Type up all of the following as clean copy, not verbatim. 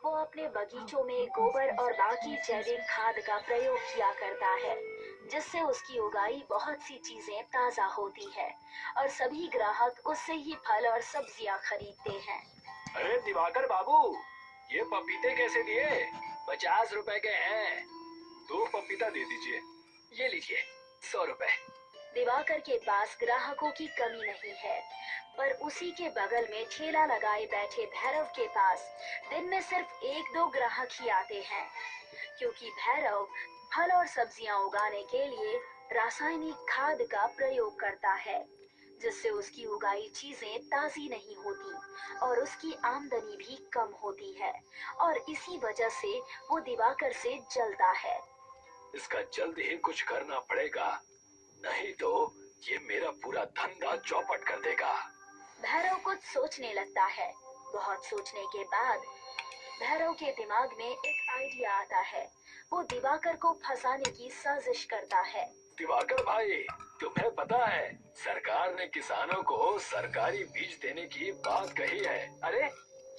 वो अपने बगीचों में गोबर और बाकी जैविक खाद का प्रयोग किया करता है, जिससे उसकी उगाई बहुत सी चीजें ताजा होती है और सभी ग्राहक उससे ही फल और सब्जियां खरीदते हैं। अरे दिवाकर बाबू, ये पपीते कैसे दिए? 50 रुपए के हैं। 2 पपीता दे दीजिए। ये लीजिए 100 रुपए। दिवाकर के पास ग्राहकों की कमी नहीं है, पर उसी के बगल में ठेला लगाए बैठे भैरव के पास दिन में सिर्फ 1-2 ग्राहक ही आते हैं, क्योंकि भैरव फल और सब्जियां उगाने के लिए रासायनिक खाद का प्रयोग करता है, जिससे उसकी उगाई चीजें ताजी नहीं होती और उसकी आमदनी भी कम होती है और इसी वजह से वो दिवाकर से जलता है। इसका जल्द ही कुछ करना पड़ेगा, नहीं तो ये मेरा पूरा धंधा चौपट कर देगा। भैरव कुछ सोचने लगता है। बहुत सोचने के बाद भैरव के दिमाग में एक आइडिया आता है। वो दिवाकर को फंसाने की साजिश करता है। दिवाकर भाई, तुम्हें पता है सरकार ने किसानों को सरकारी बीज देने की बात कही है। अरे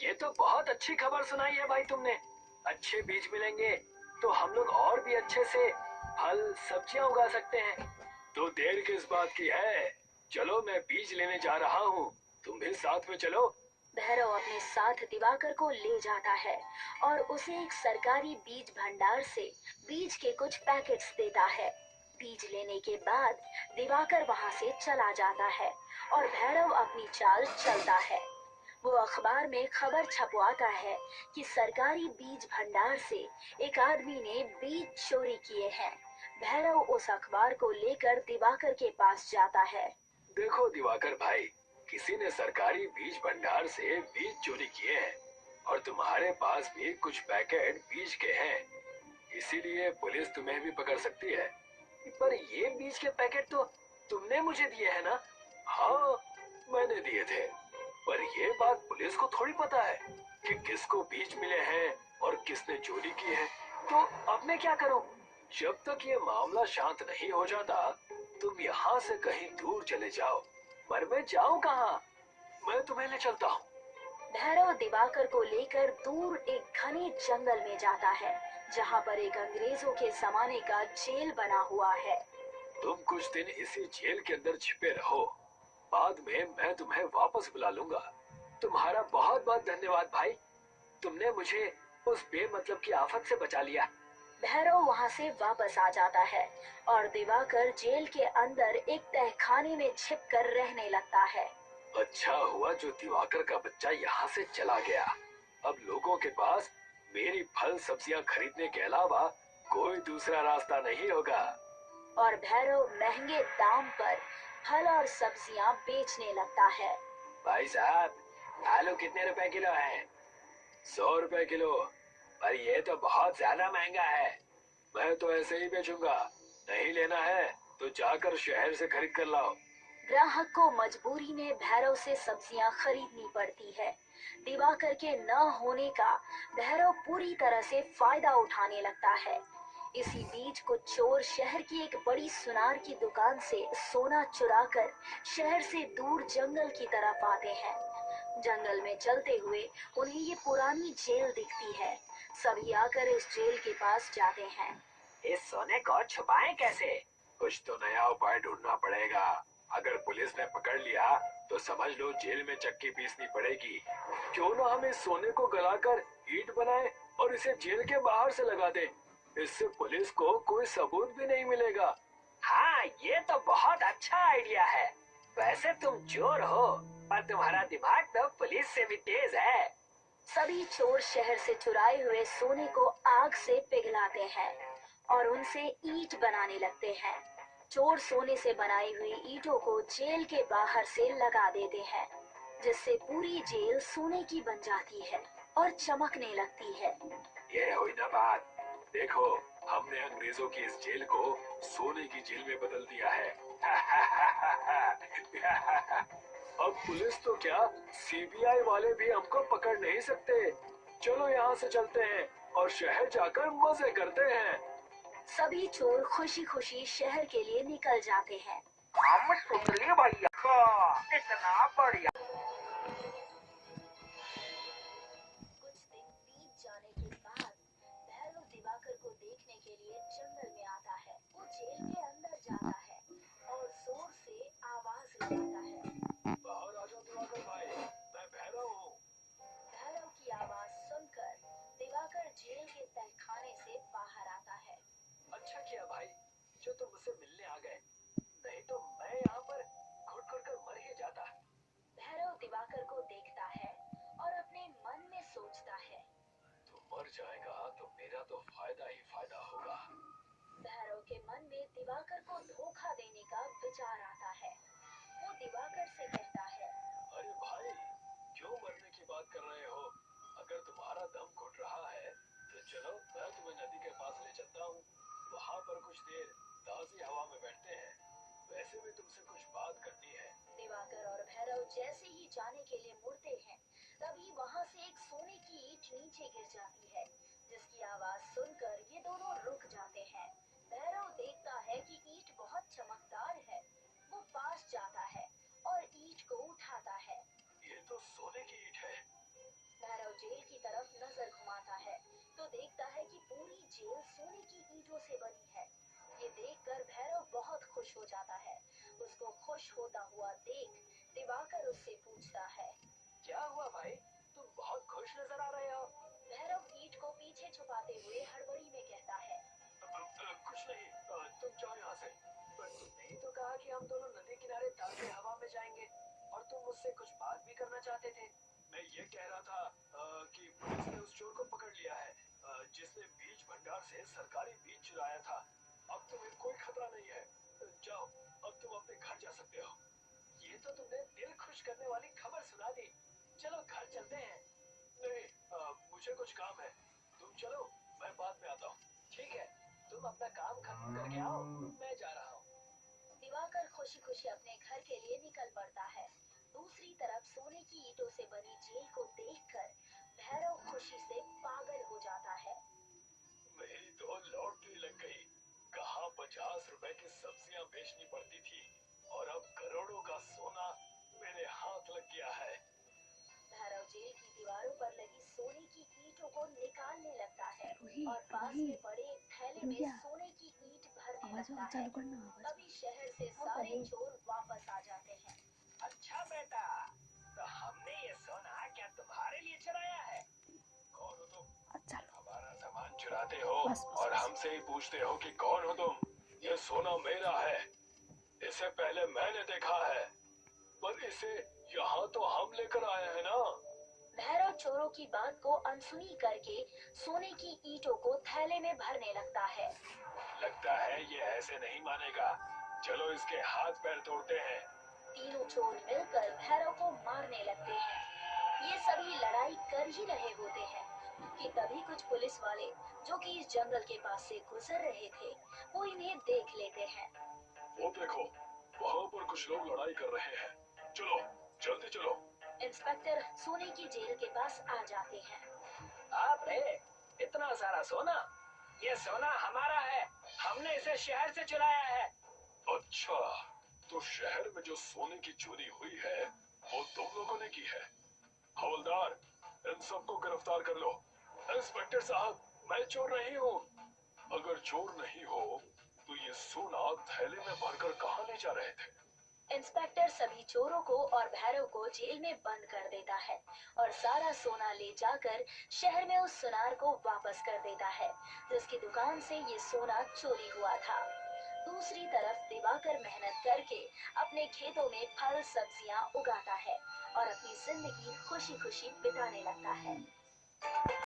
ये तो बहुत अच्छी खबर सुनाई है भाई तुमने। अच्छे बीज मिलेंगे तो हम लोग और भी अच्छे से फल सब्जियां उगा सकते हैं। तो देर किस बात की है? चलो मैं बीज लेने जा रहा हूँ, तुम भी साथ में चलो। भैरव अपने साथ दिवाकर को ले जाता है और उसे एक सरकारी बीज भंडार से बीज के कुछ पैकेट्स देता है। बीज लेने के बाद दिवाकर वहां से चला जाता है और भैरव अपनी चाल चलता है। वो अखबार में खबर छपवाता है कि सरकारी बीज भंडार से एक आदमी ने बीज चोरी किए हैं। भैरव उस अखबार को लेकर दिवाकर के पास जाता है। देखो दिवाकर भाई, किसी ने सरकारी बीज भंडार से बीज चोरी किए हैं और तुम्हारे पास भी कुछ पैकेट बीज के हैं, इसीलिए पुलिस तुम्हें भी पकड़ सकती है। पर ये बीज के पैकेट तो तुमने मुझे दिए हैं ना? हाँ, मैंने दिए थे, पर ये बात पुलिस को थोड़ी पता है कि किसको बीज मिले हैं और किसने चोरी की है। तो अब मैं क्या करूं? जब तक ये मामला शांत नहीं हो जाता, तुम यहाँ से कहीं दूर चले जाओ। पर मैं जाऊं कहाँ? मैं तुम्हें ले चलता हूँ। भैरव दिवाकर को लेकर दूर एक घने जंगल में जाता है, जहाँ पर एक अंग्रेजों के जमाने का जेल बना हुआ है। तुम कुछ दिन इसी जेल के अंदर छिपे रहो, बाद में मैं तुम्हें वापस बुला लूंगा। तुम्हारा बहुत बहुत धन्यवाद भाई, तुमने मुझे उस बेमतलब की आफत से बचा लिया। भैरव वहां से वापस आ जाता है और दिवाकर जेल के अंदर एक तहखाने में छिपकर रहने लगता है। अच्छा हुआ जो दिवाकर का बच्चा यहाँ से चला गया। अब लोगों के पास मेरी फल सब्जियाँ खरीदने के अलावा कोई दूसरा रास्ता नहीं होगा। और भैरव महंगे दाम पर फल और सब्जियां बेचने लगता है। भाई साहब, आलू कितने रुपए किलो है? 100 रुपए किलो। पर ये तो बहुत ज्यादा महंगा है। मैं तो ऐसे ही बेचूंगा, नहीं लेना है तो जाकर शहर से खरीद कर लाओ। ग्राहक को मजबूरी में भैरव से सब्जियां खरीदनी पड़ती है। दिवाकर के न होने का भैरव पूरी तरह से फायदा उठाने लगता है। इसी बीच कुछ चोर शहर की एक बड़ी सुनार की दुकान से सोना चुराकर शहर से दूर जंगल की तरफ आते हैं। जंगल में चलते हुए उन्हें ये पुरानी जेल दिखती है। सभी आकर इस जेल के पास जाते हैं। इस सोने को छुपाएं कैसे? कुछ तो नया उपाय ढूंढना पड़ेगा। अगर पुलिस ने पकड़ लिया तो समझ लो जेल में चक्की पीसनी पड़ेगी। क्यों ना हम इस सोने को गलाकर ईंट बनाए और इसे जेल के बाहर से लगा दें। इससे पुलिस को कोई सबूत भी नहीं मिलेगा। हाँ, ये तो बहुत अच्छा आइडिया है। वैसे तुम चोर हो, पर तुम्हारा दिमाग तो पुलिस से भी तेज है। सभी चोर शहर से चुराए हुए सोने को आग से पिघलाते हैं और उनसे ईंट बनाने लगते हैं। चोर सोने से बनाई हुई ईंटों को जेल के बाहर से लगा देते हैं, जिससे पूरी जेल सोने की बन जाती है और चमकने लगती है। ये हुई ना बात। देखो, हमने अंग्रेजों की इस जेल को सोने की जेल में बदल दिया है। अब पुलिस तो क्या, सीबीआई वाले भी हमको पकड़ नहीं सकते। चलो यहाँ से चलते हैं और शहर जाकर मजे करते हैं। सभी चोर खुशी खुशी शहर के लिए निकल जाते हैं। हम सुन लिए भैया, इतना बढ़िया। कुछ दिन बीत जाने मुझसे मिलने आ गए, नहीं तो मैं यहाँ पर घुट घुट कर मर ही जाता। भैरव दिवाकर को देखता है और अपने मन में सोचता है, तू मर जाएगा तो मेरा तो फायदा ही फायदा होगा। भैरव के मन में दिवाकर को धोखा देने का विचार आता है। वो दिवाकर से कहता है, अरे भाई, क्यों मरने की बात कर रहे हो? अगर तुम्हारा दम घुट रहा है तो चलो मैं तुम्हें नदी के पास ले चलता हूँ। वहाँ पर कुछ देर ताजी हवा में बैठते हैं। वैसे भी तुमसे कुछ बात करनी है। दिवाकर और भैरव जैसे ही जाने के लिए मुड़ते हैं, तभी वहाँ से एक सोने की ईंट नीचे गिर जाती है, जिसकी आवाज सुनकर ये दोनों रुक जाते हैं। भैरव देखता है कि ईंट बहुत चमकदार है। वो पास जाता है और ईंट को उठाता है। ये तो सोने की ईंट है। भैरव जेल की तरफ नजर घुमाता है तो देखता है कि पूरी जेल सोने की ईंटों से बनी है। ये देखकर भैरव बहुत खुश हो जाता है। उसको खुश होता हुआ देख दिवाकर उससे पूछता है, क्या हुआ भाई, तुम बहुत खुश नजर आ रहे हो। भैरव ईंट को पीछे छुपाते हुए हड़बड़ी में कहता है, कुछ नहीं, तुम जाओ यहाँ से। पर तुमने ही तो कहा कि हम दोनों नदी किनारे ताज़ी हवा में जाएंगे और तुम मुझसे कुछ बात भी करना चाहते थे। मैं ये कह रहा था कि पुलिस ने उस चोर को पकड़ लिया है, जिसने बीज भंडार से सरकारी बीज चुराया था। अब तुम्हें कोई खतरा नहीं है। जाओ, अब तुम अपने घर जा सकते हो। ये तो तुमने दिल खुश करने वाली खबर सुना दी। चलो घर चलते हैं। नहीं, मुझे कुछ काम है। तुम चलो, मैं बाद में आता हूँ। ठीक है, तुम अपना काम खत्म करके आओ, मैं जा रहा हूँ। दिवाकर खुशी खुशी अपने घर के लिए निकल पड़ता है। दूसरी तरफ सोने की ईंटों से बनी जेल को देखकर भैरव खुशी से पागल हो जाता है। मेरी तो लॉटरी लग गई। कहाँ 50 रुपए की सब्जियां बेचनी पड़ती थी और अब करोड़ों का सोना मेरे हाथ लग गया है। भैरव जेल की दीवारों पर लगी सोने की ईंटों को निकालने लगता है रूही, और पास रूही, में पड़े एक थैले में रुहिया, सोने की ईंट भरने आवाज लगता है। चालू करना, आवाज। तभी शहर से सारे चोर वापस आ जाते हैं। अच्छा बेटा, तो हमने ये सोना क्या तुम्हारे लिए चुराया है? कौन हो तुम? अच्छा, हमारा सामान चुराते हो बस, बस, और बस। हमसे ही पूछते हो कि कौन हो तुम? ये सोना मेरा है। इसे पहले मैंने देखा है, पर इसे यहाँ तो हम लेकर आए हैं ना। भैरव चोरों की बात को अनसुनी करके सोने की ईंटों को थैले में भरने लगता है। लगता है ये ऐसे नहीं मानेगा। चलो इसके हाथ पैर तोड़ते हैं। तीनों चोर मिलकर भैरव को मारने लगते हैं। ये सभी लड़ाई कर ही रहे होते हैं कि तभी कुछ पुलिस वाले जो कि इस जंगल के पास से गुजर रहे थे, वो इन्हें देख लेते हैं। वो देखो, वहाँ पर कुछ लोग लड़ाई कर रहे हैं। चलो, जल्दी चलो। इंस्पेक्टर सोने की जेल के पास आ जाते हैं। आप रे, इतना सारा सोना? ये सोना हमारा है। हमने इसे शहर से चुराया है। अच्छा, तो शहर में जो सोने की चोरी हुई है वो तुम लोगों ने की है। हवलदार, इन सबको गिरफ्तार कर लो। इंस्पेक्टर साहब, मैं चोर नहीं हूँ। अगर चोर नहीं हो तो ये सोना थैले में भरकर कहाँ ले जा रहे थे? इंस्पेक्टर सभी चोरों को और भैरव को जेल में बंद कर देता है और सारा सोना ले जाकर शहर में उस सुनार को वापस कर देता है, जिसकी दुकान से ये सोना चोरी हुआ था। दूसरी तरफ दिवाकर मेहनत करके अपने खेतों में फल सब्जियां उगाता है और अपनी जिंदगी खुशी खुशी बिताने लगता है।